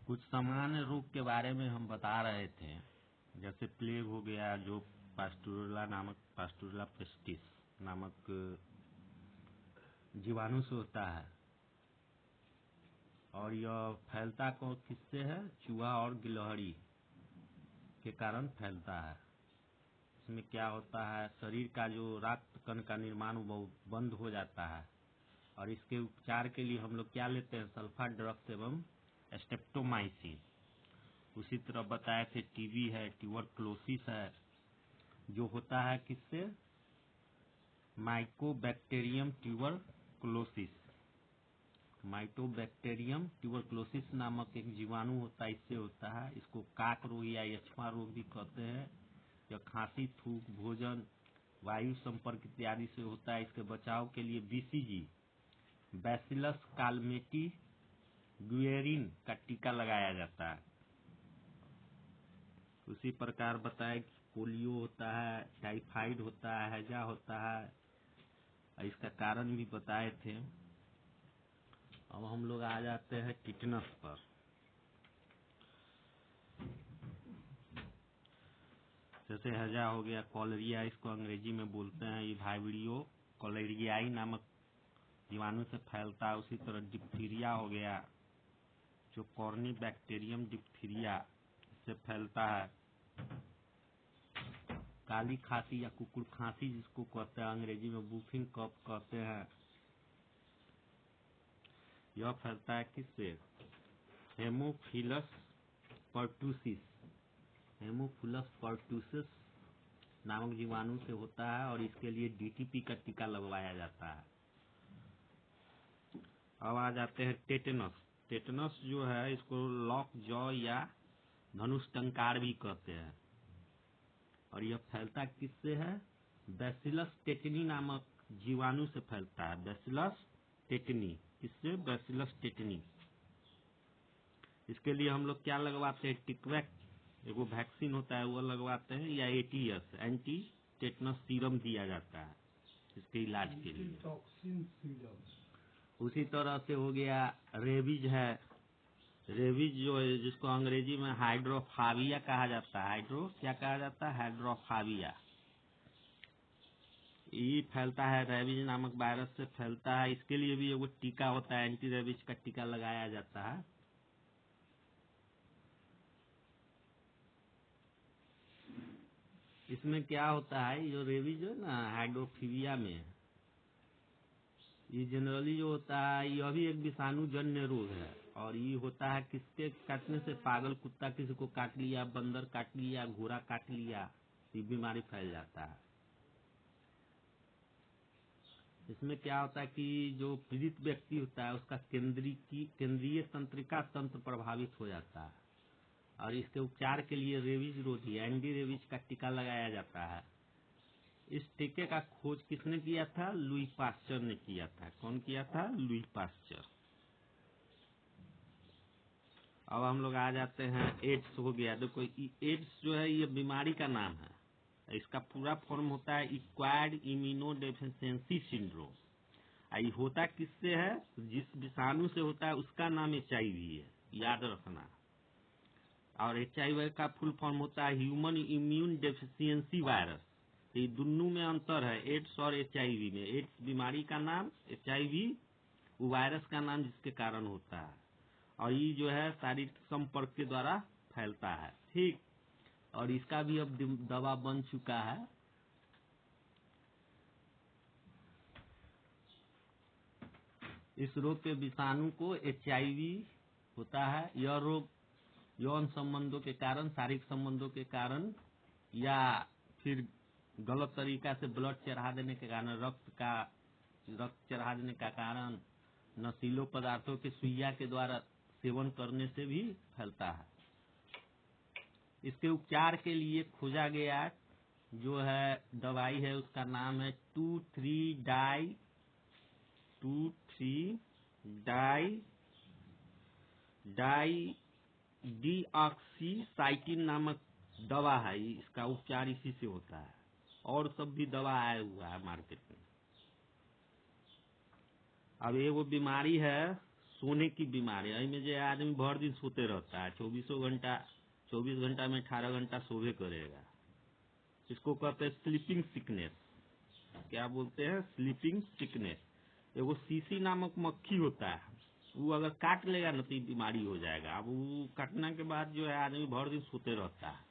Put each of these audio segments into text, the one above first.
कुछ सामान्य रोग के बारे में हम बता रहे थे, जैसे प्लेग हो गया, जो पास्टुरेला पेस्टिस नामक जीवाणु से होता है, और यह फैलता किससे है? चूहा और गिलहरी के कारण फैलता है। इसमें क्या होता है, शरीर का जो रक्त कण का निर्माण वो बंद हो जाता है, और इसके उपचार के लिए हम लोग क्या लेते हैं? सल्फा ड्रग्स एवं स्ट्रेप्टोमाइसिन। उसी तरह बताए थे टीबी है, ट्यूबरक्लोसिस है, जो होता है किससे? Mycobacterium tuberculosis. माइकोबैक्टीरियम ट्यूबरक्लोसिस नामक एक जीवाणु होता है, इससे होता है। इसको काक रोग या यक्ष्मा रोग भी कहते हैं। यह खांसी, थूक, भोजन, वायु संपर्क इत्यादि से होता है। इसके बचाव के लिए बीसीजी, बैसिलस कालमेटी गुएरिन का टीका लगाया जाता है। उसी प्रकार बताए कि पोलियो होता है, टाइफाइड होता है, हैजा होता है, इसका कारण भी बताए थे। अब हम लोग आ जाते हैं टिटनस पर। जैसे हैजा हो गया, कॉलेरिया इसको अंग्रेजी में बोलते हैं, ये वाइब्रियो कॉलेरियाई नामक जीवाणु से फैलता है। उसी तरह डिप्थीरिया हो गया, जो कॉर्नी बैक्टीरियम डिप्थीरिया से फैलता है। काली खांसी या कुकुर खांसी जिसको कहते हैं, अंग्रेजी में बूफिंग कफ कहते हैं, यह फैलता है किससे? Haemophilus pertussis. हेमोफिलस पर्टुसिस नामक जीवाणु से होता है, और इसके लिए डीटीपी का टीका लगवाया जाता है। अब आ जाते हैं टेटनस। टेटनस जो है, इसको लॉक जॉ या धनुष टंकार भी कहते हैं, और यह फैलता किससे है? बैसिलस टेटनी नामक जीवाणु से फैलता है। बैसिलस टेटनी, किससे? Bacillus tetani. इसके लिए हम लोग क्या लगवाते हैं? टिकवैक एगो वैक्सीन होता है, वो लगवाते हैं, या एटीएस एंटी टेटनस सीरम दिया जाता है इसके इलाज के लिए। उसी तरह से हो गया रेबीज है। रेबीज जो है, जिसको अंग्रेजी में हाइड्रोफाबिया कहा जाता है। क्या कहा जाता है? हाइड्रोफाबिया। ये फैलता है, रेबीज नामक वायरस से फैलता है। इसके लिए भी एगो टीका होता है, एंटी रेबीज का टीका लगाया जाता है। इसमें क्या होता है, जो रेबीज है ना, हाइड्रोफीबिया में, ये जनरली जो होता है, यह भी एक विषाणु जन्य रोग है, और ये होता है किसके काटने से? पागल कुत्ता किसी को काट लिया, बंदर काट लिया, घोड़ा काट लिया, ये बीमारी फैल जाता है। इसमें क्या होता है कि जो पीड़ित व्यक्ति होता है, उसका केंद्रीय तंत्रिका तंत्र प्रभावित हो जाता है, और इसके उपचार के लिए रेबीज रोधी एंटी रेबीज का टीका लगाया जाता है। इस टीके का खोज किसने किया था? लुई पास्चर ने किया था। कौन किया था? Louis Pasteur. अब हम लोग आ जाते हैं, एड्स हो गया। देखो, एड्स जो है, ये बीमारी का नाम है। इसका पूरा फॉर्म होता है एक्वायर्ड इम्यूनोडेफिशिएंसी सिंड्रोम। ये होता किससे है? जिस विषाणु से होता है उसका नाम HIV है, याद रखना। और HIV का फुल फॉर्म होता है ह्यूमन इम्यून डेफिशिएंसी वायरस। ये दोनों में अंतर है, एड्स और HIV में। एड्स बीमारी का नाम, HIV वो वायरस का नाम जिसके कारण होता है, और ये जो है शारीरिक संपर्क के द्वारा फैलता है। ठीक, और इसका भी अब दवा बन चुका है। इस रोग के विषाणु को HIV होता है। यह रोग यौन संबंधों के कारण, शारीरिक संबंधों के कारण, या फिर गलत तरीका से ब्लड चढ़ा देने के कारण, रक्त चढ़ा देने का कारण, नशीलों पदार्थों के सुइया के द्वारा सेवन करने से भी फैलता है। इसके उपचार के लिए खोजा गया जो है दवाई है, उसका नाम है 2,3-डाई डीऑक्सीसाइक्लिन नामक दवा है। इसका उपचार इसी से होता है, और सब भी दवा आया हुआ है मार्केट में। अब ये वो बीमारी है सोने की बीमारी है में जो आदमी भर दिन सोते रहता है 24 घंटा में 18 घंटा सोवे करेगा। इसको कहते हैं स्लीपिंग सिकनेस। क्या बोलते हैं? Sleeping sickness. एगो सीसी नामक मक्खी होता है, वो अगर काट लेगा ना तो ये बीमारी हो जाएगा। अब वो काटने के बाद जो है आदमी भर दिन सोते रहता है।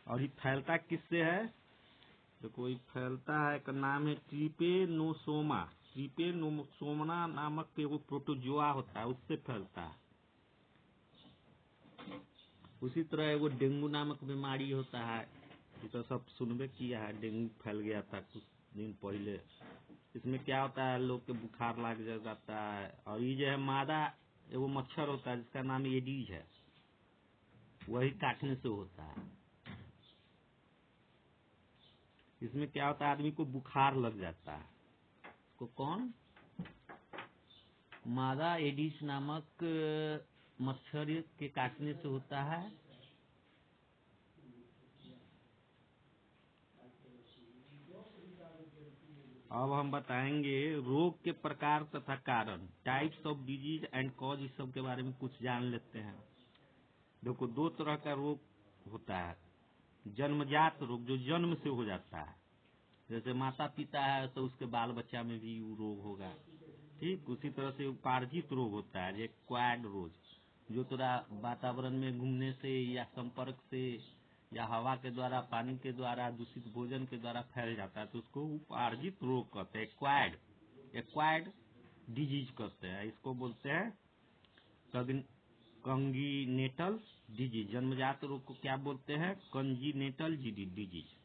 और ये फैलता किससे है? तो कोई फैलता है का नाम है ट्रिपेनोसोमा। ट्रिपेनोसोमा नामक एगो प्रोटोजोआ होता है, उससे फैलता है। उसी तरह एगो डेंगू नामक बीमारी होता है, ये तो सब सुनबे किया है। डेंगू फैल गया था कुछ दिन पहले। इसमें क्या होता है, लोग के बुखार लग जाता है। और ये जो है मादा एगो मच्छर होता है जिसका नाम एडीज है, वही काटने से होता है। इसमें क्या होता है, आदमी को बुखार लग जाता है। इसको कौन? मादा एडीज नामक मच्छर के काटने से होता है। अब हम बताएंगे रोग के प्रकार तथा कारण, types of disease and cause, इस सब के बारे में कुछ जान लेते हैं। देखो, दो तरह का रोग होता है। जन्मजात रोग, जो जन्म से हो जाता है, जैसे माता पिता है तो उसके बाल बच्चा में भी वो रोग होगा। ठीक उसी तरह से उपार्जित रोग होता है, जैसे क्वाड रोग, जो थोड़ा वातावरण में घूमने से या संपर्क से या हवा के द्वारा, पानी के द्वारा, दूषित भोजन के द्वारा फैल जाता है, तो उसको उपार्जित रोग कहते हैं। एक्वायर्ड डिजीज कहते हैं। इसको बोलते हैं कंजीनेटल डिजीज। जन्मजात रोग को क्या बोलते हैं? कंजीनेटल डिजीज।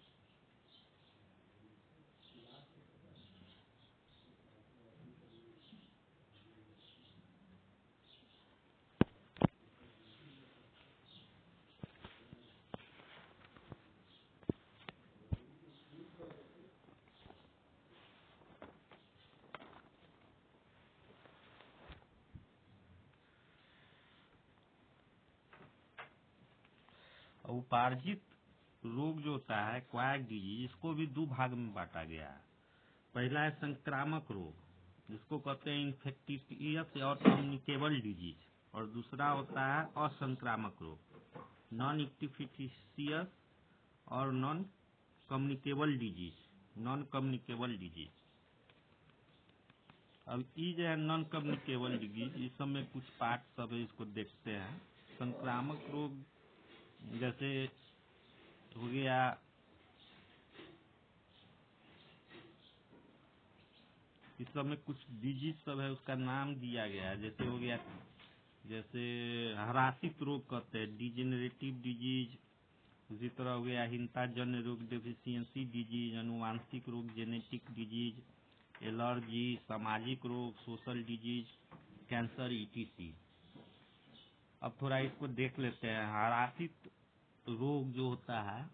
उपार्जित रोग जो होता है क्वायर्ड डिजीज, इसको भी दो भाग में बांटा गया है। पहला है संक्रामक रोग, जिसको कहते हैं इन्फेक्टियस और कम्युनिकेबल डिजीज। और दूसरा होता है असंक्रामक रोग, नॉन इन्फेक्टियस और नॉन कम्युनिकेबल डिजीज। अब ये जो है नॉन कम्युनिकेबल डिजीज, इस सब में कुछ पार्ट सब है, इसको देखते हैं। संक्रामक रोग जैसे हो गया, इस सब में कुछ डिजीज सब है, उसका नाम दिया गया है। जैसे हो गया, जैसे हरासित रोग कहते हैं, डिजेनरेटिव डिजीज। उसी तरह हो गया हिंताजन्य रोग, डेफिशिएंसी डिजीज। अनुवांशिक रोग, जेनेटिक डिजीज। एलर्जी, सामाजिक रोग, सोशल डिजीज, कैंसर, ईटीसी। अब थोड़ा इसको देख लेते हैं। हरासित रोग जो होता है,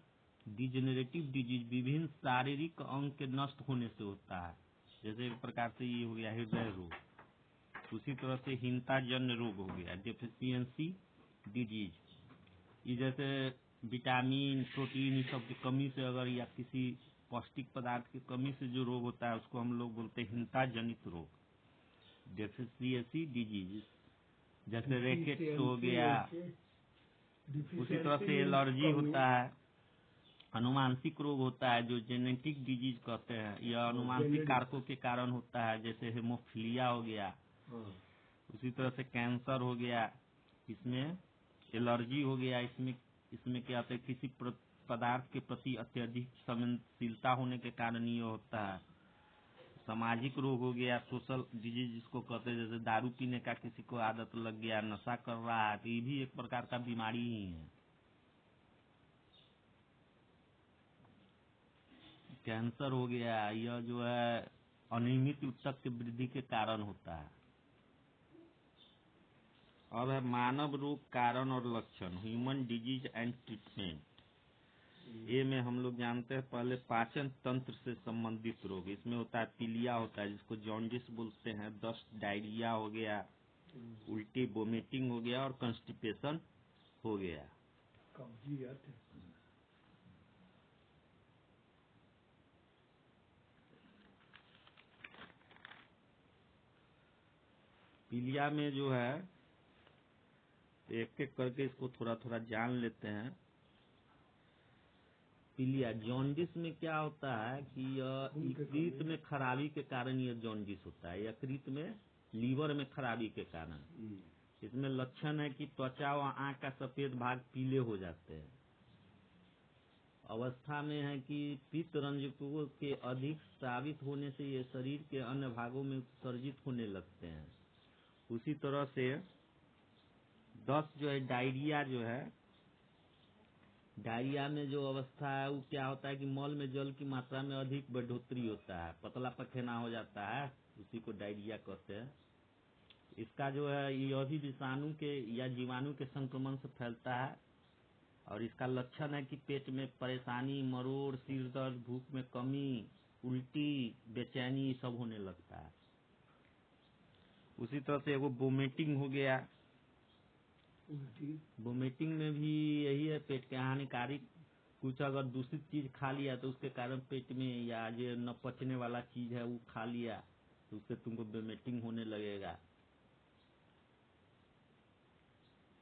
डिजेनरेटिव डिजीज, विभिन्न शारीरिक अंग के नष्ट होने से होता है। जैसे एक प्रकार से ये हो गया हृदय रोग। उसी तरह से हिंताजन्य रोग हो गया, डेफिशिएंसी डिजीज। ये जैसे विटामिन, प्रोटीन, इस सब की कमी से अगर, या किसी पौष्टिक पदार्थ की कमी से जो रोग होता है, उसको हम लोग बोलते हैं हिंताजनित रोग, डेफिशिएंसी डिजीज। जैसे रैकेट्स हो गया। उसी तरह से एलर्जी होता है। अनुवांशिक रोग होता है, जो जेनेटिक डिजीज कहते हैं, यह अनुवांशिक कारकों के कारण होता है, जैसे हेमोफीलिया हो गया। उसी तरह से कैंसर हो गया, इसमें एलर्जी हो गया। इसमें क्या होता है, किसी पदार्थ के प्रति अत्यधिक संवेदनशीलता होने के कारण ये होता है। सामाजिक रोग हो गया, सोशल डिजीज जिसको कहते हैं, जैसे दारू पीने का किसी को आदत लग गया, नशा कर रहा है, तो ये भी एक प्रकार का बीमारी ही है। कैंसर हो गया, यह जो है अनियमित ऊतक की वृद्धि के कारण होता है। अब है मानव रोग, कारण और लक्षण, ह्यूमन डिजीज एंड ट्रीटमेंट। ये में हम लोग जानते हैं पहले पाचन तंत्र से संबंधित रोग। इसमें होता है पीलिया होता है, जिसको जॉन्डिस बोलते हैं, दस्त, डायरिया हो गया, उल्टी, वोमिटिंग हो गया, और कॉन्स्टिपेशन हो गया। पीलिया में जो है एक एक करके इसको थोड़ा थोड़ा जान लेते हैं। पीलिया जॉन्डिस में क्या होता है कि यकृत में खराबी के कारण यह जॉन्डिस होता है, यकृत में लीवर में खराबी के कारण। इसमें लक्षण है कि त्वचा व आंख का सफेद भाग पीले हो जाते हैं। अवस्था में है कि पित्त रंजकों के अधिक स्रावित होने से ये शरीर के अन्य भागों में उत्सर्जित होने लगते हैं। उसी तरह से दस्त जो है, डायरिया जो है, डायरिया में जो अवस्था है वो क्या होता है कि मल में जल की मात्रा में अधिक बढ़ोतरी होता है, पतला पखेना हो जाता है, उसी को डायरिया कहते हैं। इसका जो है यह भी विषाणु के या जीवाणु के संक्रमण से फैलता है और इसका लक्षण है कि पेट में परेशानी, मरोड़, सिर दर्द, भूख में कमी, उल्टी, बेचैनी सब होने लगता है। उसी तरह से वो वोमिटिंग हो गया। वोमिटिंग में भी यही है, पेट के हानिकारक कुछ अगर दूषित चीज खा लिया तो उसके कारण पेट में, या जो न पचने वाला चीज है वो खा लिया तो उससे तुमको वोमिटिंग होने लगेगा।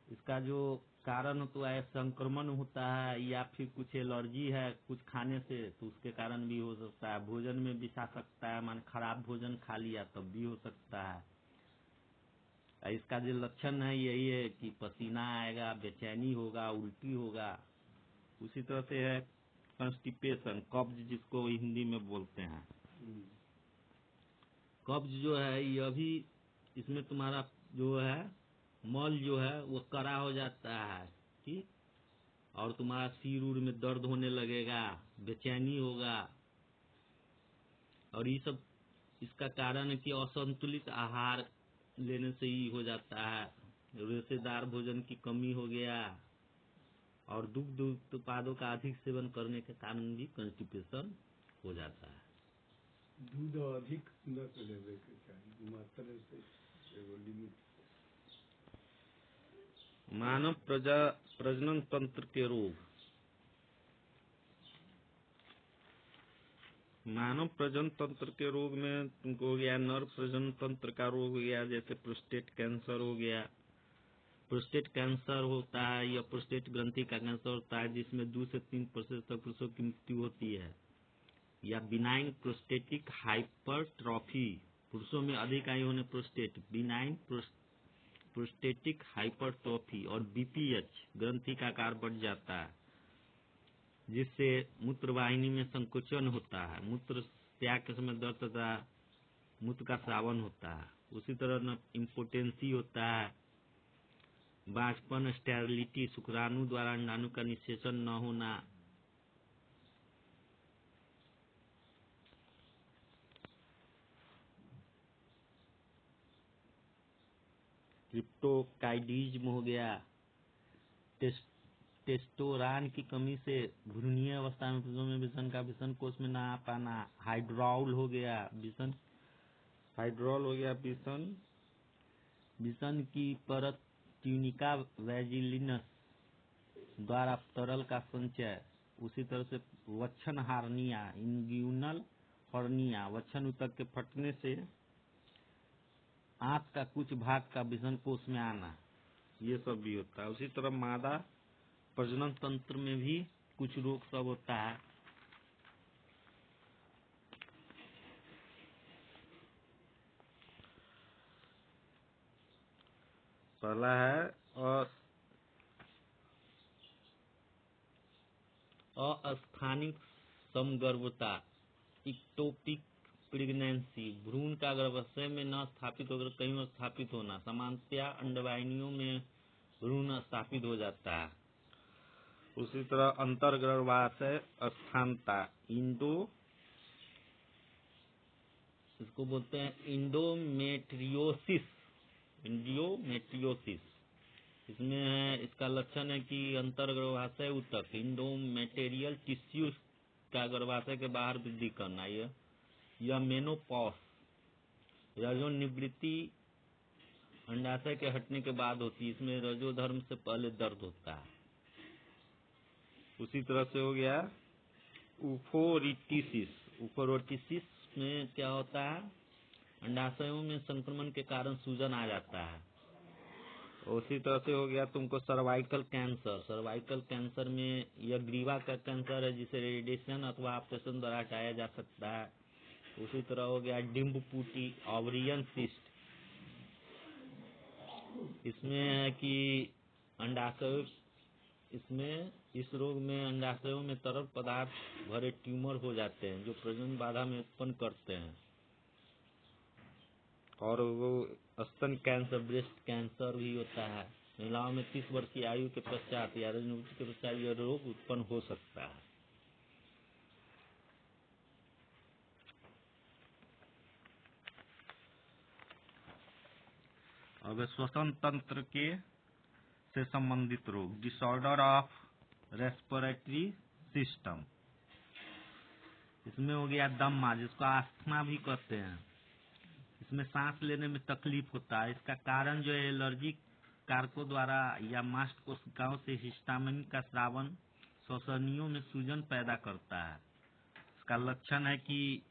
इसका जो कारण तो है संक्रमण होता है या फिर कुछ एलर्जी है कुछ खाने से तो उसके कारण भी हो सकता है। भोजन में विषा सकता है, मान खराब भोजन खा लिया तब भी हो सकता है। इसका जो लक्षण है यही है कि पसीना आएगा, बेचैनी होगा, उल्टी होगा। उसी तरह से है कॉन्स्टिपेशन, कब्ज जिसको हिंदी में बोलते हैं। कब्ज जो है यह भी, इसमें तुम्हारा जो है मल जो है वो कड़ा हो जाता है, ठीक, और तुम्हारा सिर उर में दर्द होने लगेगा, बेचैनी होगा। और ये सब इसका कारण है कि असंतुलित आहार लेने से ही हो जाता है। रेशेदार भोजन की कमी हो गया और दुग्ध उत्पादों का अधिक सेवन करने के कारण भी कॉन्स्टिपेशन हो जाता है। दूध अधिक न लेवे के चाहिए, मात्रा से एगो लिमिट। मानव प्रजनन तंत्र के रोग। मानव प्रजनन तंत्र के रोग में तुमको हो गया नर प्रजनन तंत्र का रोग हो गया, जैसे प्रोस्टेट कैंसर हो गया। प्रोस्टेट कैंसर होता है, यह प्रोस्टेट ग्रंथि का कैंसर होता है जिसमें 2 से 3% तक पुरुषों की मृत्यु होती है। या बिनाइन प्रोस्टेटिक हाइपरट्रॉफी, पुरुषों में अधिक आयु होने प्रोस्टेट, बिनाइन प्रोस्टेटिक हाइपरट्रॉफी और बीपीएच ग्रंथि का आकार बढ़ जाता है जिससे मूत्रवाहिनी में संकोचन होता है, मूत्र त्याग के समय दर्द तथा मूत्र का स्रावन होता है। उसी तरह इम्पोटेंसी होता है, बांझपन, स्टेरिलिटी, शुक्राणु द्वारा अंडाणु का निषेचन न होना। क्रिप्टोकाइडिज्म हो गया। टेस्टोरान की कमी से भ्रूणीय अवस्था में पुरुषों में विषण का विषण कोष में न आ पाना। हाइड्रॉल हो गया, विषण, हाइड्रॉल हो गया विषण, विषण की परत ट्यूनिका वैजिलिनस द्वारा तरल का संचय। उसी तरह से वक्षण हार्निया, इंग्यूनल हर्निया, वक्षण ऊतक के फटने से आंत का कुछ भाग का विषण कोष में आना, ये सब भी होता है। उसी तरह मादा प्रजनन तंत्र में भी कुछ रोग सब होता है। पहला है अस्थानिक समगर्भता, इक्टोपिक प्रेगनेंसी, भ्रूण का गर्भाशय में न स्थापित होकर कहीं और स्थापित होना। सामान्यतया अंडवाहिनियों में भ्रूण स्थापित हो जाता है। उसी तरह अंतर्गर्भाशय स्थानता, इसको बोलते हैं इंडोमेट्रियोसिस। इसमें है, इसका लक्षण है कि अंतर्गर्भाशय ऊतक, इंडोमेटेरियल टिश्यू का गर्भाशय के बाहर वृद्धि करना। यह मेनोपॉज, रजोनिवृत्ति अंडाशय के हटने के बाद होती है। इसमें रजोधर्म से पहले दर्द होता है। उसी तरह से हो गया उफोरिटिसिस। उफोरिटिसिस में क्या होता है अंडाशयों में संक्रमण के कारण सूजन आ जाता है। उसी तरह से हो गया तुमको सर्वाइकल कैंसर। सर्वाइकल कैंसर में यह ग्रीवा का कैंसर है जिसे रेडिएशन अथवा ऑपरेशन द्वारा हटाया जा सकता है। उसी तरह हो गया डिम्बपुटी ओवरियन सिस्ट। इसमें है कि अंडाशय इस रोग में अंडाशयों में तरल पदार्थ भरे ट्यूमर हो जाते हैं जो प्रजनन बाधा में उत्पन्न करते हैं। और वो स्तन कैंसर, ब्रेस्ट कैंसर भी होता है। महिलाओं में 30 वर्ष की आयु के पश्चात या रजोनिपुष्टि के पश्चात यह रोग उत्पन्न हो सकता है। अब श्वसन तंत्र के से संबंधित रोग, डिसऑर्डर ऑफ रेस्पिरेटरी सिस्टम। इसमें हो गया दम्मा, जिसको अस्थमा भी कहते हैं। इसमें सांस लेने में तकलीफ होता है। इसका कारण जो है एलर्जी कारकों द्वारा या मास्ट कोशिकाओं से हिस्टामिन का स्रावन श्वसनियों में सूजन पैदा करता है। इसका लक्षण है कि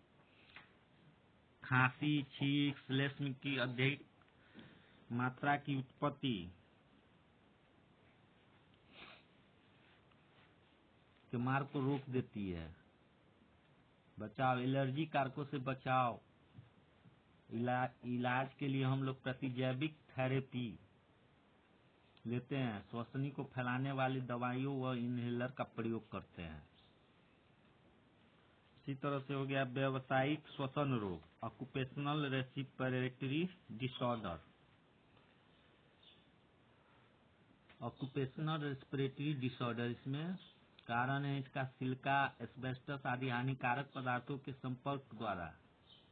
खांसी, छींक, श्लेष्म की अधिक मात्रा की उत्पत्ति के मार्ग को रोक देती है। बचाव, एलर्जी कारकों से बचाव। इलाज के लिए हम लोग प्रतिजैविक थेरेपी लेते हैं। श्वसनी को फैलाने वाली दवाइयों व इनहेलर का प्रयोग करते हैं। इसी तरह से हो गया व्यावसायिक श्वसन रोग, occupational respiratory disorder. Occupational respiratory disorder, इसमें कारण है इसका सिलिका, एस्बेस्टस आदि हानिकारक पदार्थों के संपर्क द्वारा,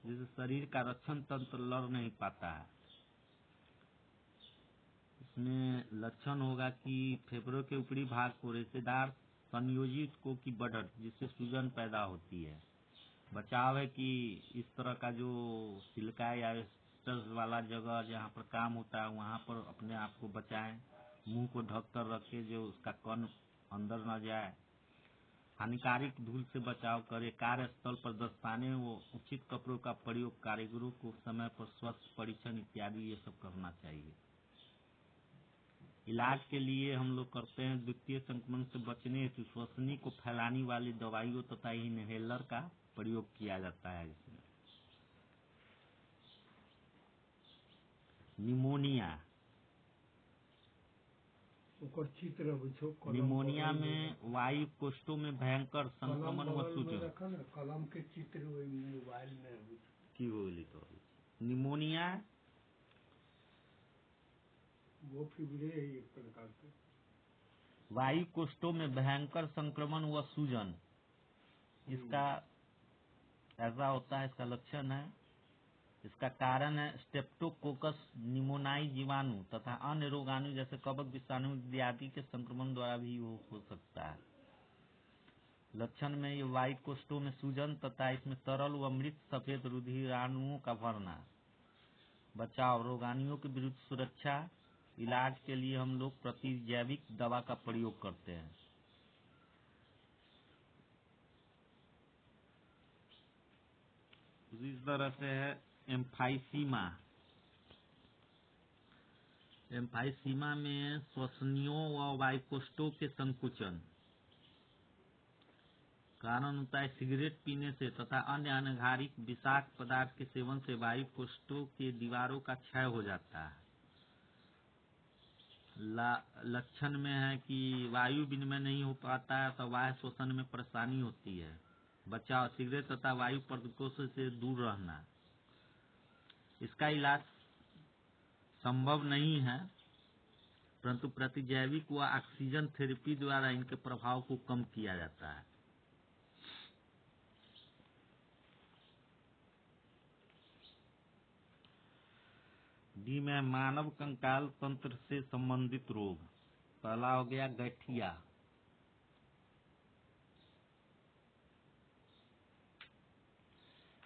जिससे शरीर का रक्षण तंत्र लड़ नहीं पाता है। इसमें लक्षण होगा कि फेफड़ों के ऊपरी भाग को रेशेदार संयोजित को की बढ़त, जिससे सूजन पैदा होती है। बचाव है कि इस तरह का जो सिलिका या एस्बेस्टस वाला जगह जहाँ पर काम होता है वहाँ पर अपने आप को बचाएं। मुंह को ढक कर रखें जो उसका कण अंदर न जाए। हानिकारक धूल से बचाव करें। कार्यस्थल पर दस्ताने व उचित कपड़ों का प्रयोग, कारीगरों को समय पर स्वास्थ्य परीक्षण इत्यादि ये सब करना चाहिए। इलाज के लिए हम लोग करते हैं द्वितीय संक्रमण से बचने हेतु श्वसनी को फैलाने वाली दवाइयों तथा इनहेलर का प्रयोग किया जाता है। इसमें निमोनिया, निमोनिया में वायु कोष्ठों में भयंकर संक्रमण व सूजन कलम के चित्र मोबाइल में की बोली तो निमोनिया वो फिब्रे है एक प्रकार से। वायु कोष्ठों में भयंकर संक्रमण व सूजन, इसका ऐसा होता है। इसका लक्षण है, इसका कारण है स्टेप्टोकोकस निमोनाई जीवाणु तथा अन्य रोगाणु जैसे कवक, विषाणु इत्यादि के संक्रमण द्वारा भी हो सकता है। लक्षण में ये वायु कोष्ठों में सूजन तथा इसमें तरल व मृत सफेद रुधिराणुओं का भरना। बचाव, रोगाणुओं के विरुद्ध सुरक्षा। इलाज के लिए हम लोग प्रतिजैविक दवा का प्रयोग करते हैं। उसी तरह से है एम्फाइसीमा। एम्फाइसीमा में श्वसनियों व वायुकोष्ठों के संकुचन कारण होता है सिगरेट पीने से तथा अन्य अनघारिक विषाक्त पदार्थ के सेवन से वायु कोष्ठों के दीवारों का क्षय हो जाता है। लक्षण में है कि वायु विनिमय नहीं हो पाता है तो वायु श्वसन में परेशानी होती है। बचाव, सिगरेट तथा वायु प्रदूषण से दूर रहना। इसका इलाज संभव नहीं है, परंतु प्रतिजैविक व ऑक्सीजन थेरेपी द्वारा इनके प्रभाव को कम किया जाता है। डी में मानव कंकाल तंत्र से संबंधित रोग। पहला हो गया गठिया।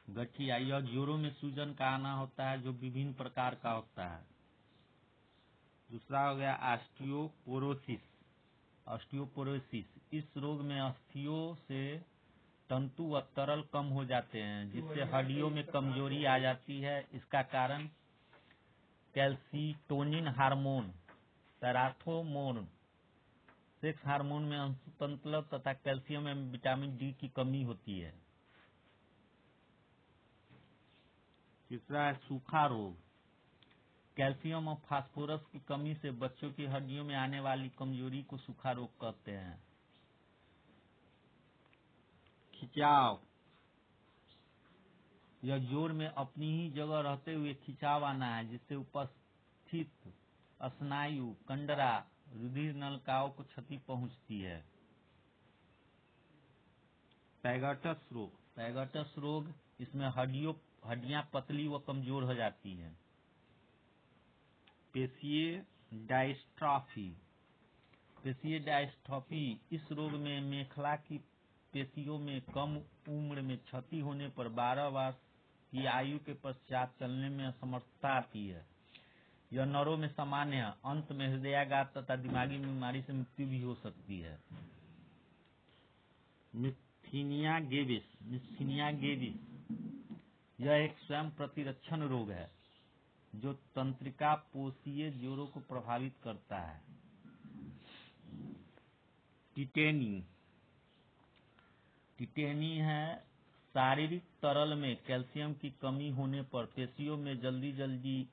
गठिया यह जोड़ों में सूजन का आना होता है जो विभिन्न प्रकार का होता है। दूसरा हो गया ऑस्टियोपोरोसिस। ऑस्टियोपोरोसिस, इस रोग में अस्थियों से तंतु व तरल कम हो जाते हैं, जिससे हड्डियों में कमजोरी आ जाती है। इसका कारण कैल्सिटोनिन हार्मोन, पैराथोमोन, सेक्स हार्मोन में असंतुलन तथा कैल्शियम एवं विटामिन डी की कमी होती है। तीसरा है सूखा रोग। कैल्शियम और फास्फोरस की कमी से बच्चों की हड्डियों में आने वाली कमजोरी को सूखा रोग कहते हैं। खिंचाव, यह जोड़ में अपनी ही जगह रहते हुए खिंचाव आना है, जिससे उपस्थित स्नायु, कंडरा, रुधिर नलिकाओं को क्षति पहुंचती है। पैगटस रोग। पैगटस रोग, इसमें हड्डियां पतली व कमजोर हो जाती हैं। पेशीय डायस्ट्रॉफी। पेशीय डायस्ट्रॉफी, इस रोग में मेखला की पेशियों में कम उम्र में क्षति होने पर 12 वर्ष की आयु के पश्चात चलने में असमर्थता आती है। यह नरों में सामान्य है। अंत में हृदयाघात तथा दिमागी बीमारी से मृत्यु भी हो सकती है। मिस्थीनिया ग्रेविस। मिस्थीनिया ग्रेविस, यह एक स्वयं प्रतिरक्षण रोग है जो तंत्रिका पोषीय जोड़ों को प्रभावित करता है। टिटेनी। टिटेनी है शारीरिक तरल में कैल्शियम की कमी होने पर पेशियों में जल्दी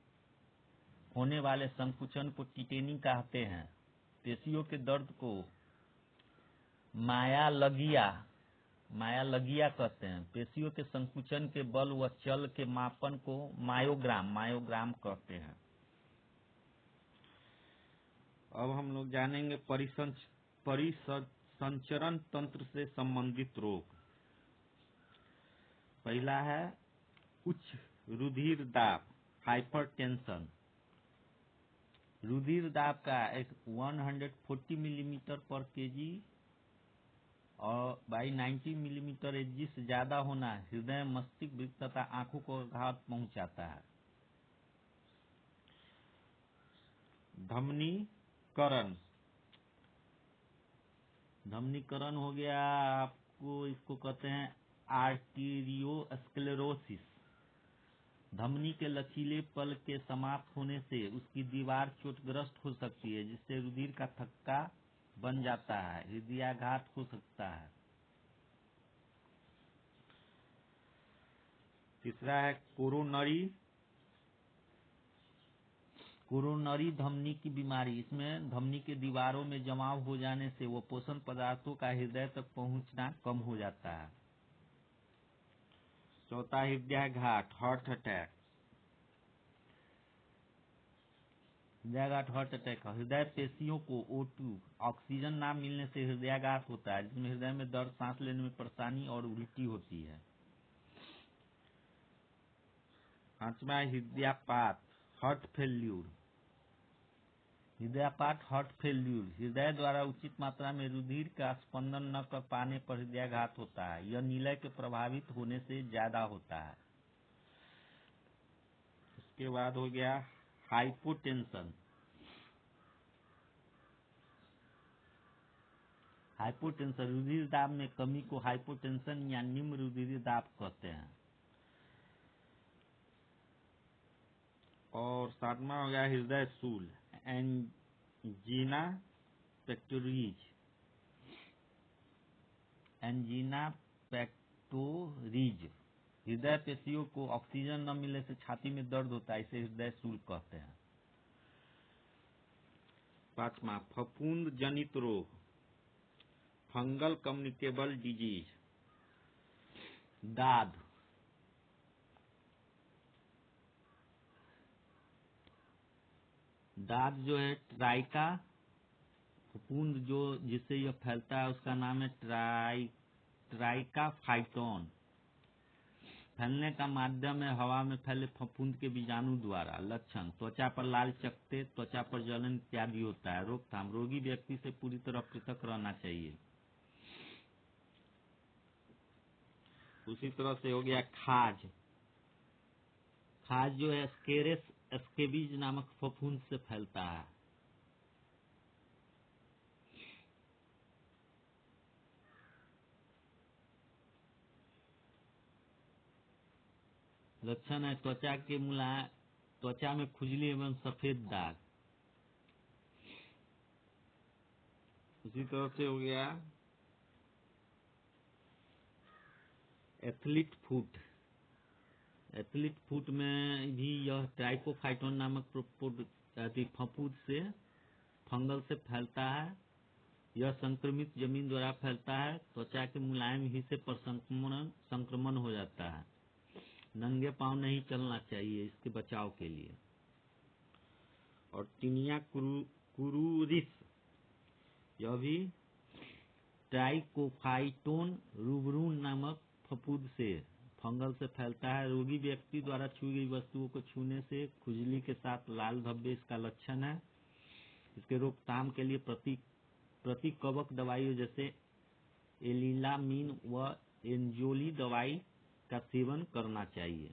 होने वाले संकुचन को टिटेनी कहते हैं। पेशियों के दर्द को मायालगिया कहते हैं। पेशियों के संकुचन के बल व चल के मापन को मायोग्राम कहते हैं। अब हम लोग जानेंगे परिसंचरण तंत्र से संबंधित रोग। पहला है उच्च रुधिर दाब, हाइपरटेंशन। रुधिर दाब का 140 मिलीमीटर पर केजी और बाई 90 मिलीमीटर एजी से ज्यादा होना हृदय, मस्तिष्क, वृक्क तथा आंखों को आघात पहुंचाता है। धमनीकरण। धमनीकरण हो गया आपको, इसको कहते हैं आर्टीरियोस्क्लेरोसिस। धमनी के लचीले पल के समाप्त होने से उसकी दीवार चोटग्रस्त हो सकती है, जिससे रुधिर का थक्का बन जाता है, हृदयाघात हो सकता है। तीसरा है कोरोनरी धमनी की बीमारी। इसमें धमनी के दीवारों में जमाव हो जाने से वो पोषण पदार्थों का हृदय तक पहुंचना कम हो जाता है। चौथा हृदयाघात, हार्ट अटैक। हृदयाघात, हार्ट अटैक, हृदय पेशियों को O2 ऑक्सीजन ना मिलने से हृदयाघात होता है, जिसमें हृदय में दर्द, सांस लेने में परेशानी और उल्टी होती है। पांचवा हृदयापात, हार्ट फेल्यूर। हृदयापात, हार्ट फेल्यूर, हृदय द्वारा उचित मात्रा में रुधिर का स्पंदन न कर पाने पर हृदयाघात होता है। यह नीलय के प्रभावित होने से ज्यादा होता है। उसके बाद हो गया हाइपोटेंशन। हाइपोटेंशन, रुधिर दाब में कमी को हाइपोटेंशन या निम्न रुधिर दाब कहते हैं। और सातवां हो गया हृदय शूल, एंजीना पेक्टोरिज। एंजीना पेक्टोरिज, हृदय पेशियों को ऑक्सीजन न मिलने से छाती में दर्द होता है, इसे हृदय शूल कहते हैं। पांचवा फफूंद जनित रोग, फंगल कम्युनिकेबल डिजीज। दाद, दाद जो है ट्राइका, फफूंद जो जिससे यह फैलता है उसका नाम है ट्राइकाफाइटोन। फैलने का माध्यम है हवा में फैले फफूंद के बीजाणु द्वारा। लक्षण, त्वचा पर लाल चकत्ते, त्वचा पर जलन इत्यादि होता है। रोकथाम, रोगी व्यक्ति से पूरी तरह पृथक रहना चाहिए। उसी तरह से हो गया खाज। खाज जो है स्केरेस स्केबीज नामक फफूंद से फैलता है। लक्षण है त्वचा में खुजली एवं सफेद दाग। उसी तरह से हो गया एथलीट फुट। एथलीट फुट में भी यह ट्राइकोफाइटोन नामक फफूंद से फंगल से फैलता है। यह संक्रमित जमीन द्वारा फैलता है। त्वचा के मुलायम हिस्से पर संक्रमण हो जाता है। नंगे पांव नहीं चलना चाहिए इसके बचाव के लिए। और टीनिया कुरूरिस, यह भी ट्राइकोफाइटोन रूबरून नामक फफूंद से फंगल से फैलता है। रोगी व्यक्ति द्वारा छुई गई वस्तुओं को छूने से खुजली के साथ लाल धब्बे इसका लक्षण है। इसके रोकथाम के लिए प्रतिकवक दवाइयों जैसे एलिलामीन व एंजोली दवाई का सेवन करना चाहिए।